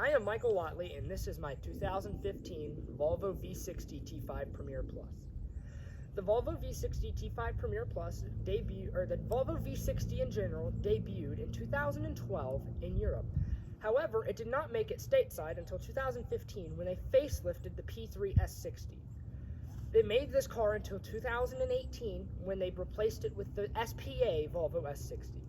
I am Michael Watley, and this is my 2015 Volvo V60 T5 Premier Plus. The Volvo V60 T5 Premier Plus the Volvo V60 in general debuted in 2012 in Europe. However, it did not make it stateside until 2015 when they facelifted the P3 S60. They made this car until 2018 when they replaced it with the SPA Volvo S60.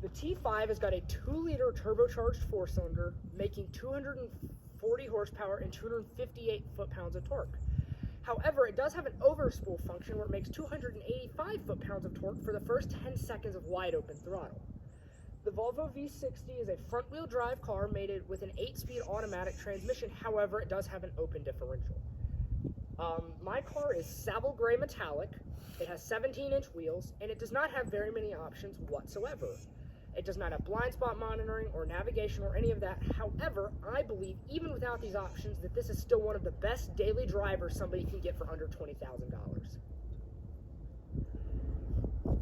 The T5 has got a 2-liter turbocharged 4-cylinder, making 240 horsepower and 258 foot-pounds of torque. However, it does have an overspool function where it makes 285 foot-pounds of torque for the first 10 seconds of wide-open throttle. The Volvo V60 is a front-wheel drive car made with an 8-speed automatic transmission. However, it does have an open differential. My car is Savile Gray Metallic. It has 17-inch wheels, and it does not have very many options whatsoever. It does not have blind spot monitoring or navigation or any of that. However, I believe even without these options that this is still one of the best daily drivers somebody can get for under $20,000.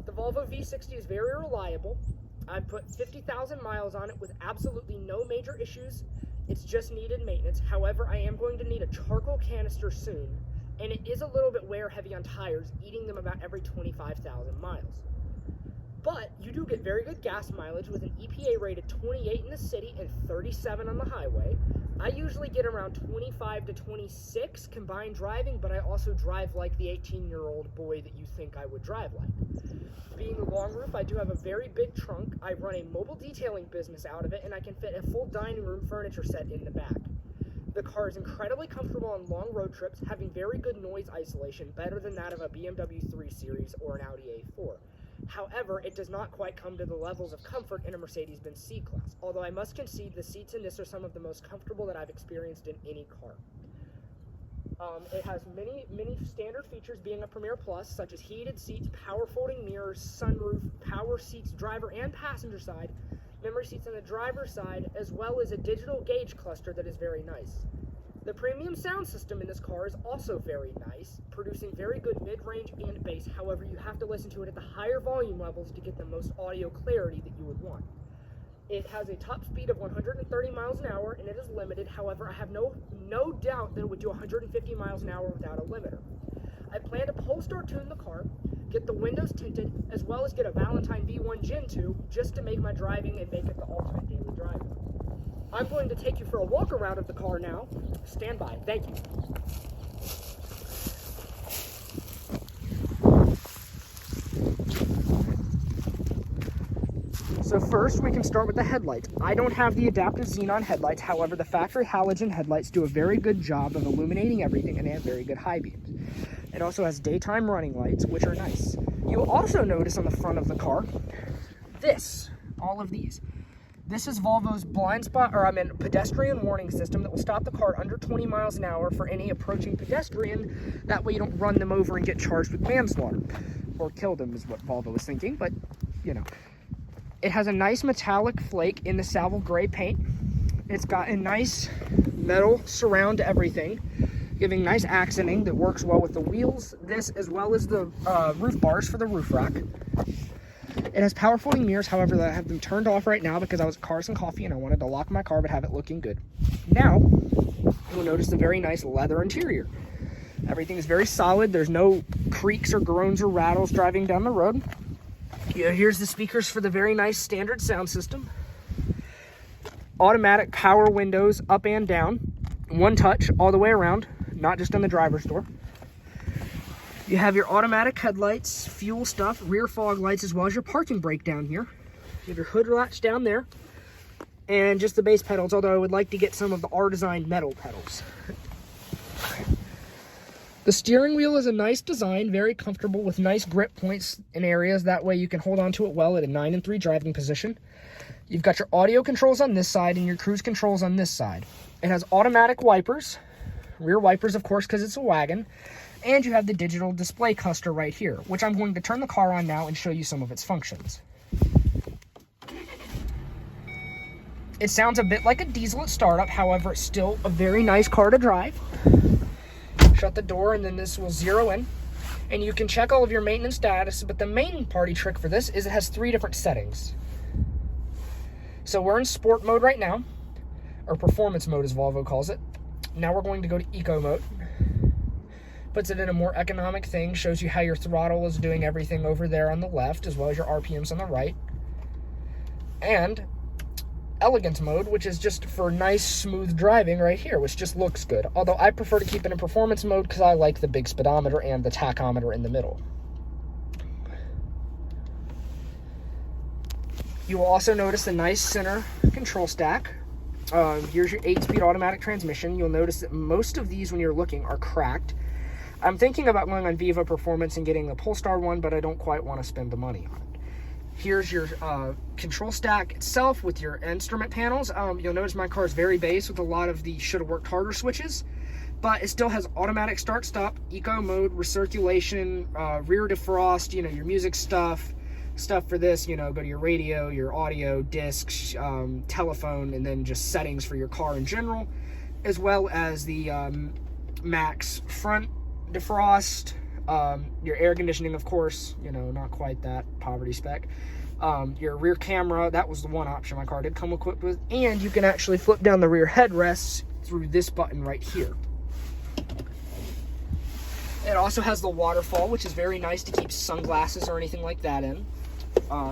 The Volvo V60 is very reliable. I've put 50,000 miles on it with absolutely no major issues. It's just needed maintenance. However, I am going to need a charcoal canister soon, and it is a little bit wear heavy on tires, eating them about every 25,000 miles. But you do get very good gas mileage with an EPA rated 28 in the city and 37 on the highway. I usually get around 25 to 26 combined driving, but I also drive like the 18-year-old boy that you think I would drive like. Being a long roof, I do have a very big trunk. I run a mobile detailing business out of it, and I can fit a full dining room furniture set in the back. The car is incredibly comfortable on long road trips, having very good noise isolation, better than that of a BMW 3 Series or an Audi A4. However, it does not quite come to the levels of comfort in a Mercedes-Benz C-Class, although I must concede the seats in this are some of the most comfortable that I've experienced in any car. It has many standard features being a Premier Plus, such as heated seats, power folding mirrors, sunroof, power seats driver and passenger side, memory seats on the driver's side, as well as a digital gauge cluster that is very nice. The premium sound system in this car is also very nice, producing very good mid-range and bass. However, you have to listen to it at the higher volume levels to get the most audio clarity that you would want. It has a top speed of 130 miles an hour, and it is limited. However, I have no doubt that it would do 150 miles an hour without a limiter. I plan to Polestar tune the car, get the windows tinted, as well as get a Valentine V1 Gen 2 just to make my driving and make it the ultimate daily driver. I'm going to take you for a walk around of the car now. Stand by. Thank you. So first we can start with the headlights. I don't have the adaptive xenon headlights. However, the factory halogen headlights do a very good job of illuminating everything, and they have very good high beams. It also has daytime running lights, which are nice. You'll also notice on the front of the car, all of these. This is Volvo's pedestrian warning system that will stop the car under 20 miles an hour for any approaching pedestrian. That way you don't run them over and get charged with manslaughter. Or kill them is what Volvo was thinking, but you know. It has a nice metallic flake in the Savile Gray paint. It's got a nice metal surround to everything, giving nice accenting that works well with the wheels, this as well as the roof bars for the roof rack. It has power folding mirrors, however, I have them turned off right now because I was at Cars and Coffee and I wanted to lock my car but have it looking good. Now, you'll notice the very nice leather interior. Everything is very solid. There's no creaks or groans or rattles driving down the road. Here's the speakers for the very nice standard sound system. Automatic power windows up and down. One touch all the way around, not just on the driver's door. You have your automatic headlights, fuel stuff, rear fog lights, as well as your parking brake down here. You have your hood latch down there, and just the bass pedals, although I would like to get some of the R-designed metal pedals. The steering wheel is a nice design, very comfortable with nice grip points in areas. That way you can hold on to it well at a 9 and 3 driving position. You've got your audio controls on this side and your cruise controls on this side. It has automatic wipers, rear wipers, of course, because it's a wagon. And you have the digital display cluster right here, which I'm going to turn the car on now and show you some of its functions. It sounds a bit like a diesel at startup, however, it's still a very nice car to drive. Shut the door and then this will zero in. And you can check all of your maintenance status, but the main party trick for this is it has 3 different settings. So we're in sport mode right now. or performance mode as Volvo calls it. Now we're going to go to eco mode. Puts it in a more economic thing, shows you how your throttle is doing everything over there on the left, as well as your RPMs on the right. And elegant mode, which is just for nice, smooth driving right here, which just looks good. Although I prefer to keep it in performance mode because I like the big speedometer and the tachometer in the middle. You will also notice the nice center control stack. Here's your 8-speed automatic transmission. You'll notice that most of these, when you're looking, are cracked. I'm thinking about going on Viva Performance and getting the Polestar one, but I don't quite want to spend the money on it. Here's your control stack itself with your instrument panels. You'll notice my car is very base with a lot of the should have worked harder switches, but it still has automatic start-stop, eco mode, recirculation, rear defrost, you know, your music stuff for this, you know, go to your radio, your audio, discs, telephone, and then just settings for your car in general, as well as the max front defrost, your air conditioning, of course, you know, not quite that poverty spec. Your rear camera, that was the one option my car did come equipped with, and you can actually flip down the rear headrests through this button right here. It also has the waterfall, which is very nice to keep sunglasses or anything like that in.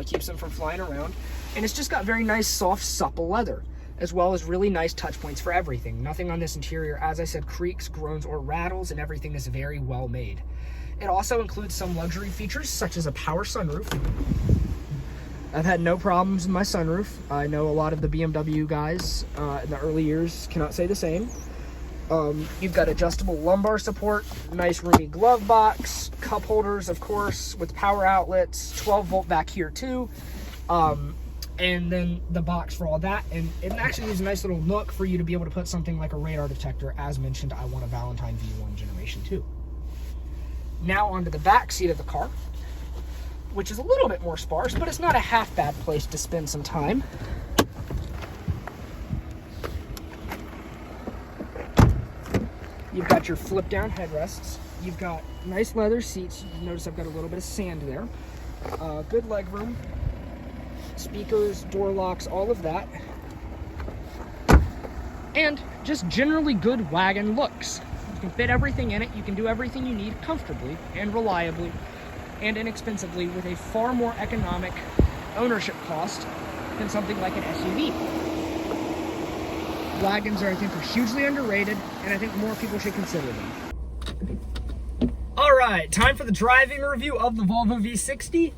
Keeps them from flying around. And it's just got very nice, soft, supple leather, as well as really nice touch points for everything. Nothing on this interior, as I said, creaks, groans, or rattles, and everything is very well made. It also includes some luxury features, such as a power sunroof. I've had no problems with my sunroof. I know a lot of the BMW guys in the early years cannot say the same. You've got adjustable lumbar support, nice roomy glove box, cup holders, of course, with power outlets, 12 volt back here too, and then the box for all that. And it actually is a nice little nook for you to be able to put something like a radar detector. As mentioned, I want a Valentine V1 Generation 2. Now onto the back seat of the car, which is a little bit more sparse, but it's not a half bad place to spend some time. You've got your flip down headrests. You've got nice leather seats. You notice I've got a little bit of sand there. Good leg room. Speakers, door locks, all of that. And just generally good wagon looks. You can fit everything in it. You can do everything you need comfortably and reliably and inexpensively with a far more economic ownership cost than something like an SUV. Wagons are, I think, hugely underrated, and I think more people should consider them. All right, time for the driving review of the Volvo V60.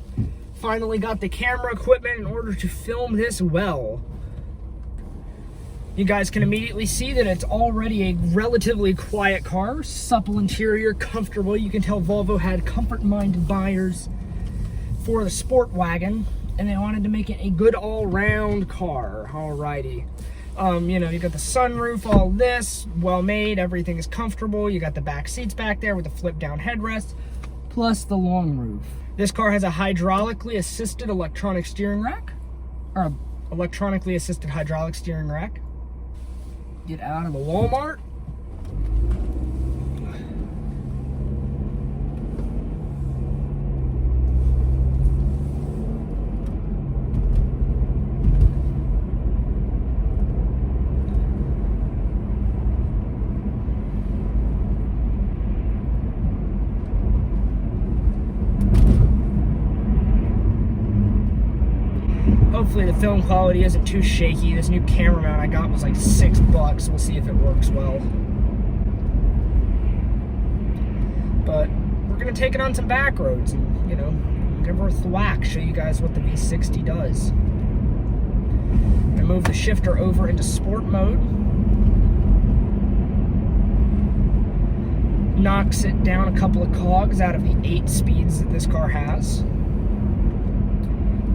Finally got the camera equipment in order to film this well. You guys can immediately see that it's already a relatively quiet car, supple interior, comfortable. You can tell Volvo had comfort-minded buyers for the sport wagon, and they wanted to make it a good all-round car. Alrighty. You know, you got the sunroof, all this, well made, everything is comfortable. You got the back seats back there with the flip down headrest, plus the long roof. This car has a hydraulically assisted electronic steering rack, or electronically assisted hydraulic steering rack. Get out of the Walmart. Hopefully the film quality isn't too shaky. This new camera mount I got was like $6. We'll see if it works well. But we're gonna take it on some back roads and, you know, give her a thwack, show you guys what the V60 does. I move the shifter over into sport mode. Knocks it down a couple of cogs out of the 8 speeds that this car has.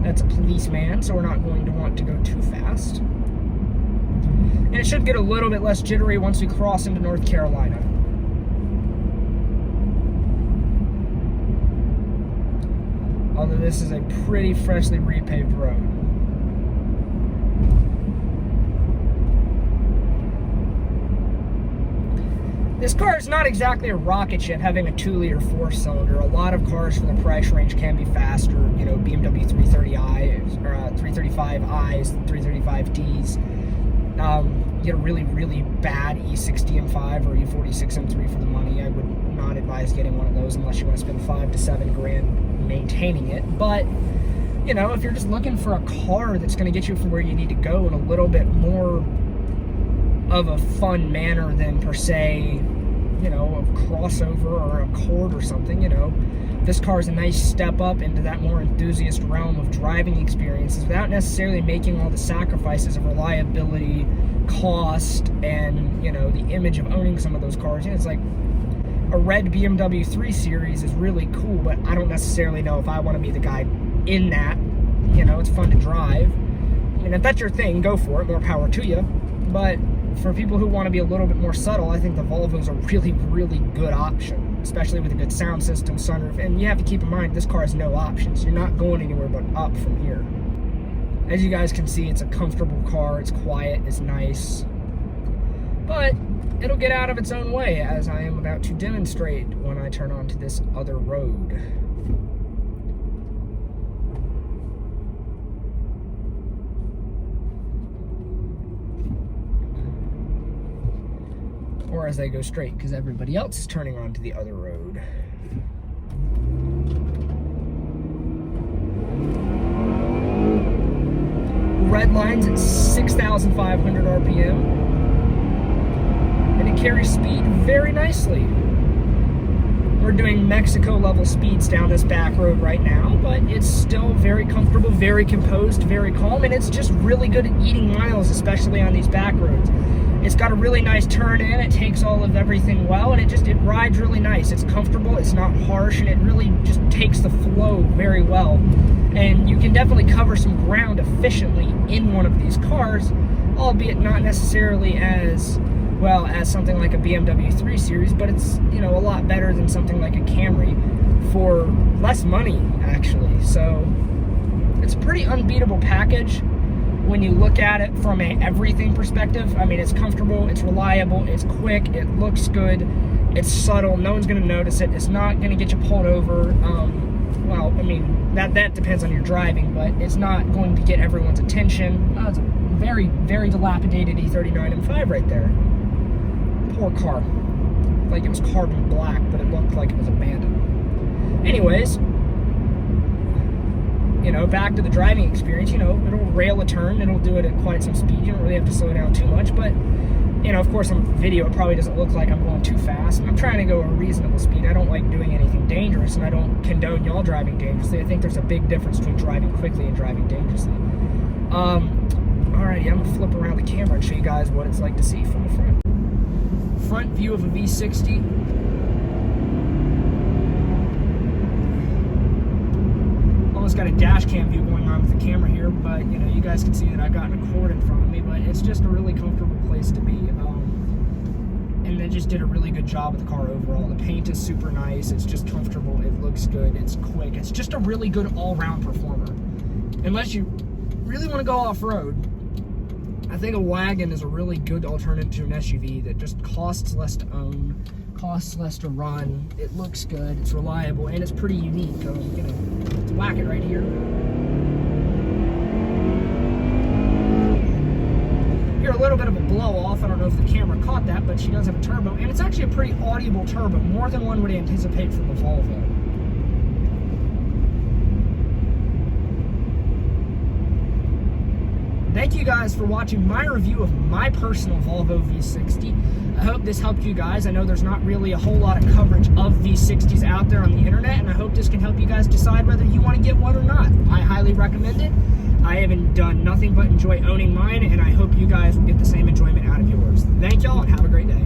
That's a policeman, so we're not going to want to go too fast. And it should get a little bit less jittery once we cross into North Carolina. Although this is a pretty freshly repaved road. This car is not exactly a rocket ship having a 2-liter 4-cylinder. A lot of cars for the price range can be faster. You know, BMW 330i, or 335i's, 335Ds. get a really, really bad E60 M5 or E46 M3 for the money. I would not advise getting one of those unless you want to spend 5 to 7 grand maintaining it. But, you know, if you're just looking for a car that's going to get you from where you need to go in a little bit more of a fun manner than per se, you know, a crossover or a Accord or something, you know, this car is a nice step up into that more enthusiast realm of driving experiences without necessarily making all the sacrifices of reliability, cost, and, you know, the image of owning some of those cars. You know, it's like a red BMW 3 Series is really cool, but I don't necessarily know if I want to be the guy in that. You know, it's fun to drive. I mean, if that's your thing, go for it, more power to you. But for people who want to be a little bit more subtle, I think the Volvo is a really, really good option, especially with a good sound system, sunroof. And you have to keep in mind, this car has no options. You're not going anywhere but up from here. As you guys can see, it's a comfortable car. It's quiet, it's nice. But it'll get out of its own way, as I am about to demonstrate when I turn onto this other road. Or as I go straight, because everybody else is turning onto the other road. Red line's at 6,500 RPM. And it carries speed very nicely. We're doing Mexico level speeds down this back road right now, but it's still very comfortable, very composed, very calm, and it's just really good at eating miles, especially on these back roads. It's got a really nice turn in, it takes all of everything well, and it rides really nice. It's comfortable, it's not harsh, and it really just takes the flow very well. And you can definitely cover some ground efficiently in one of these cars, albeit not necessarily as well as something like a BMW 3 Series, but it's, you know, a lot better than something like a Camry for less money, actually. So it's a pretty unbeatable package when you look at it from a everything perspective. I mean, it's comfortable, it's reliable, it's quick, it looks good, it's subtle, no one's going to notice it, it's not going to get you pulled over. Well, I mean, that depends on your driving, but it's not going to get everyone's attention. It's a very, very dilapidated E39 M5 right there. Poor car. Like it was carbon black, but it looked like it was abandoned. Anyways, you know, back to the driving experience, you know, it'll rail a turn, it'll do it at quite some speed. You don't really have to slow down too much, but, you know, of course on video it probably doesn't look like I'm going too fast. And I'm trying to go a reasonable speed. I don't like doing anything dangerous, and I don't condone y'all driving dangerously. I think there's a big difference between driving quickly and driving dangerously. Alrighty, I'm gonna flip around the camera and show you guys what it's like to see from the front. Front view of a V60. Almost got a dash cam view going on with the camera here, but you know, you guys can see that I've got an Accord in front of me, but it's just a really comfortable place to be. And they just did a really good job with the car overall. The paint is super nice, it's just comfortable, it looks good, it's quick, it's just a really good all-round performer. Unless you really want to go off-road, I think a wagon is a really good alternative to an SUV that just costs less to own, costs less to run, it looks good, it's reliable, and it's pretty unique. You know, let's whack it right here. You're a little bit of a blow off. I don't know if the camera caught that, but she does have a turbo, and it's actually a pretty audible turbo, more than one would anticipate from the Volvo. Thank you guys for watching my review of my personal Volvo V60. I hope this helped you guys. I know there's not really a whole lot of coverage of V60s out there on the internet, and I hope this can help you guys decide whether you want to get one or not. I highly recommend it. I haven't done nothing but enjoy owning mine, and I hope you guys get the same enjoyment out of yours. Thank y'all, and have a great day.